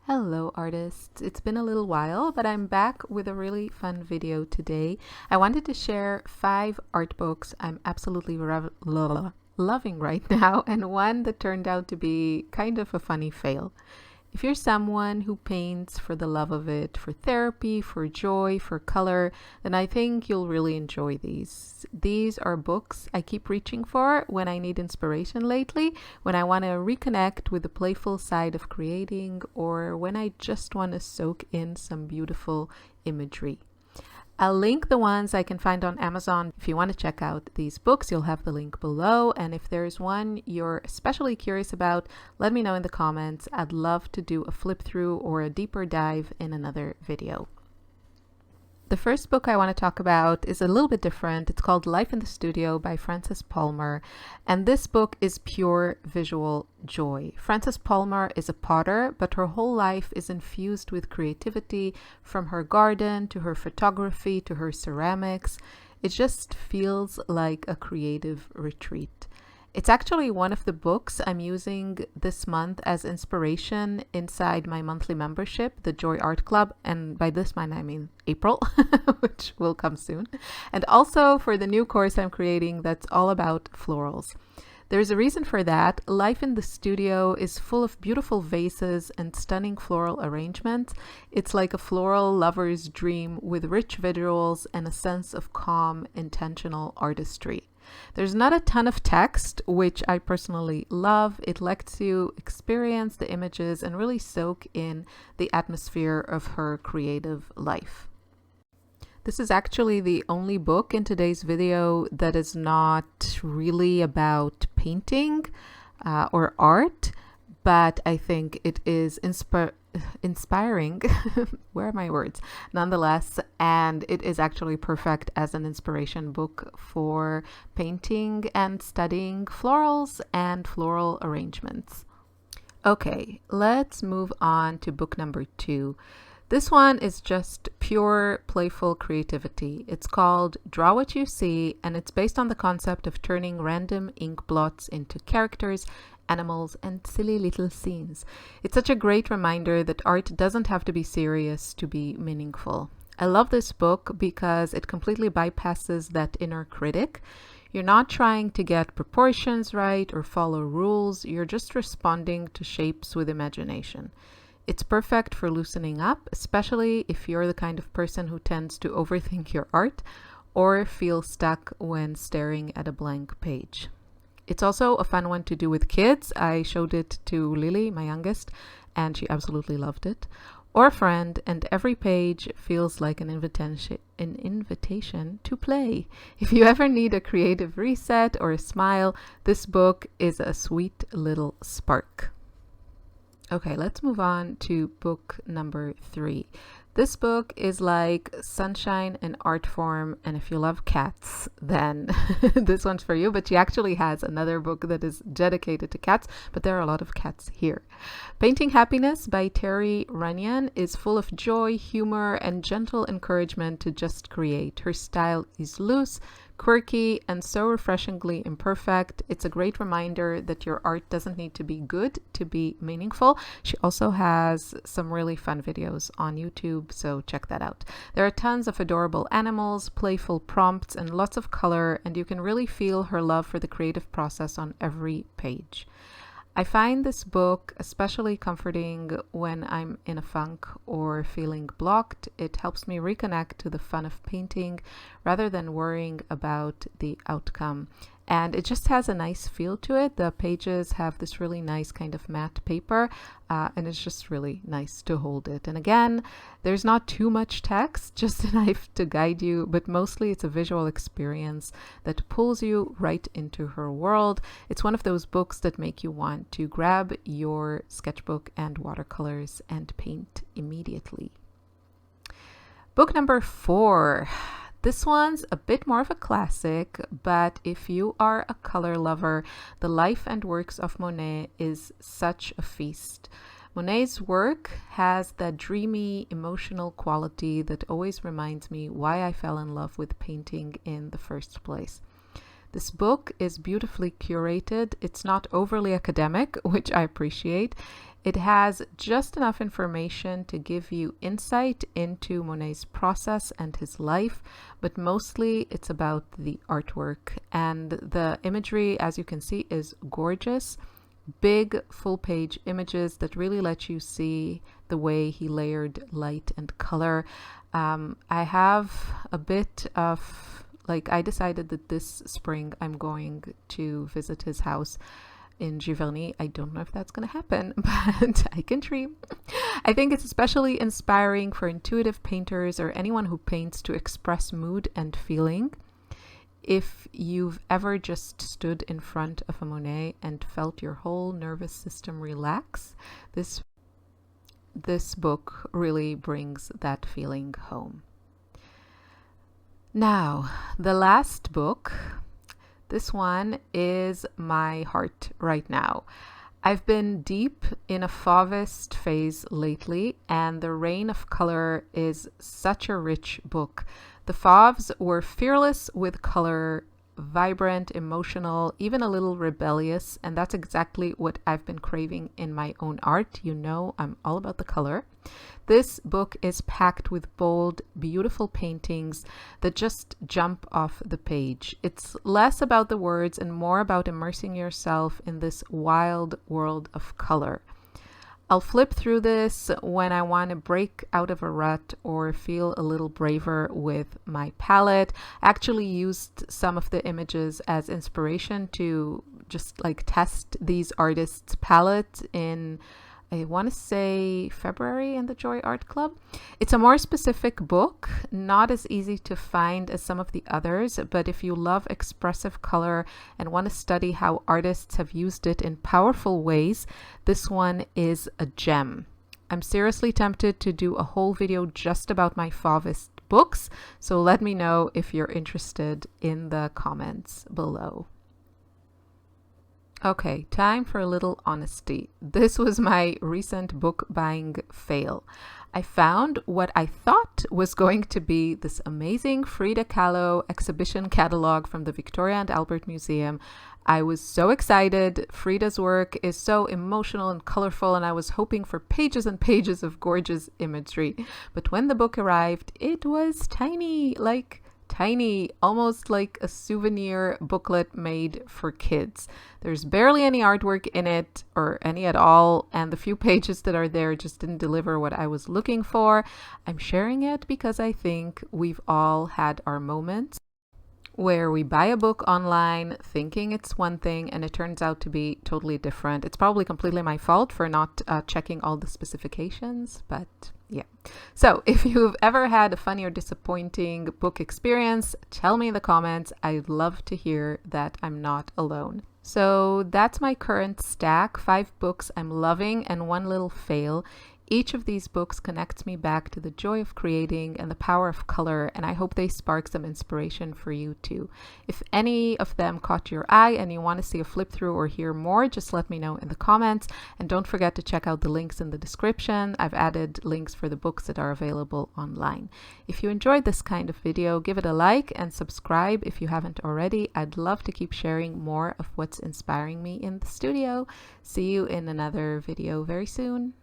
Hello artists, it's been a little while, but I'm back with a really fun video today. I wanted to share 5 art books I'm absolutely loving right now, and one that turned out to be kind of a funny fail. If you're someone who paints for the love of it, for therapy, for joy, for color, then I think you'll really enjoy these. These are books I keep reaching for when I need inspiration lately, when I want to reconnect with the playful side of creating, or when I just want to soak in some beautiful imagery. I'll link the ones I can find on Amazon. If you want to check out these books, you'll have the link below. And if there's one you're especially curious about, let me know in the comments. I'd love to do a flip through or a deeper dive in another video. The first book I want to talk about is a little bit different. It's called Life in the Studio by Frances Palmer, and this book is pure visual joy. Frances Palmer is a potter, but her whole life is infused with creativity, from her garden to her photography to her ceramics. It just feels like a creative retreat. It's actually one of the books I'm using this month as inspiration inside my monthly membership, the Joy Art Club, and by this month I mean April, which will come soon, and also for the new course I'm creating that's all about florals. There's a reason for that. Life in the Studio is full of beautiful vases and stunning floral arrangements. It's like a floral lover's dream with rich visuals and a sense of calm, intentional artistry. There's not a ton of text, which I personally love. It lets you experience the images and really soak in the atmosphere of her creative life. This is actually the only book in today's video that is not really about painting or art, but I think it is inspiring, where are my words, nonetheless, and it is actually perfect as an inspiration book for painting and studying florals and floral arrangements. Okay, let's move on to book number 2. This one is just pure playful creativity. It's called Draw What You See, and it's based on the concept of turning random ink blots into characters, animals, and silly little scenes. It's such a great reminder that art doesn't have to be serious to be meaningful. I love this book because it completely bypasses that inner critic. You're not trying to get proportions right or follow rules. You're just responding to shapes with imagination. It's perfect for loosening up, especially if you're the kind of person who tends to overthink your art or feel stuck when staring at a blank page. It's also a fun one to do with kids. I showed it to Lily, my youngest, and she absolutely loved it. Or a friend, and every page feels like an invitation to play. If you ever need a creative reset or a smile, this book is a sweet little spark. Okay, let's move on to book number 3. This book is like sunshine in art form, and if you love cats, then this one's for you. But she actually has another book that is dedicated to cats, but there are a lot of cats here. Painting Happiness by Runyan is full of joy, humor, and gentle encouragement to just create. Her style is loose, quirky, and so refreshingly imperfect. It's a great reminder that your art doesn't need to be good to be meaningful. She also has some really fun videos on YouTube, so check that out. There are tons of adorable animals, playful prompts, and lots of color, and you can really feel her love for the creative process on every page. I find this book especially comforting when I'm in a funk or feeling blocked. It helps me reconnect to the fun of painting rather than worrying about the outcome. And it just has a nice feel to it. The pages have this really nice kind of matte paper, and it's just really nice to hold it. And again, there's not too much text, just enough to guide you, but mostly it's a visual experience that pulls you right into her world. It's one of those books that make you want to grab your sketchbook and watercolors and paint immediately. Book number 4. This one's a bit more of a classic, but if you are a color lover, the life and works of Monet is such a feast. Monet's work has that dreamy, emotional quality that always reminds me why I fell in love with painting in the first place. This book is beautifully curated. It's not overly academic, which I appreciate. It has just enough information to give you insight into Monet's process and his life, but mostly it's about the artwork. And the imagery, as you can see, is gorgeous. Big full-page images that really let you see the way he layered light and color. I have a bit of, like, I decided that this spring I'm going to visit his house in Giverny. I don't know if that's going to happen, but I can dream. I think it's especially inspiring for intuitive painters or anyone who paints to express mood and feeling. If you've ever just stood in front of a Monet and felt your whole nervous system relax, this book really brings that feeling home. Now, the last book. This one is my heart right now. I've been deep in a Fauvist phase lately, and The Reign of Color is such a rich book. The Fauves were fearless with color, vibrant, emotional, even a little rebellious, and that's exactly what I've been craving in my own art. You know, I'm all about the color. This book is packed with bold, beautiful paintings that just jump off the page. It's less about the words and more about immersing yourself in this wild world of color. I'll flip through this when I want to break out of a rut or feel a little braver with my palette. I actually used some of the images as inspiration to just like test these artists' palettes in, I want to say, February in the Joy Art Club. It's a more specific book, not as easy to find as some of the others, but if you love expressive color and want to study how artists have used it in powerful ways, this one is a gem. I'm seriously tempted to do a whole video just about my Fauvist books, so let me know if you're interested in the comments below. Okay, time for a little honesty. This was my recent book buying fail. I found what I thought was going to be this amazing Frida Kahlo exhibition catalog from the Victoria and Albert Museum. I was so excited. Frida's work is so emotional and colorful, and I was hoping for pages and pages of gorgeous imagery. But when the book arrived, it was tiny, almost like a souvenir booklet made for kids. There's barely any artwork in it, or any at all, and the few pages that are there just didn't deliver what I was looking for. I'm sharing it because I think we've all had our moments where we buy a book online thinking it's one thing and it turns out to be totally different. It's probably completely my fault for not checking all the specifications, but yeah. So if you've ever had a funny or disappointing book experience, tell me in the comments. I'd love to hear that I'm not alone. So that's my current stack, 5 books I'm loving and 1 little fail. Each of these books connects me back to the joy of creating and the power of color, and I hope they spark some inspiration for you too. If any of them caught your eye and you want to see a flip through or hear more, just let me know in the comments, and don't forget to check out the links in the description. I've added links for the books that are available online. If you enjoyed this kind of video, give it a like and subscribe if you haven't already. I'd love to keep sharing more of what's inspiring me in the studio. See you in another video very soon.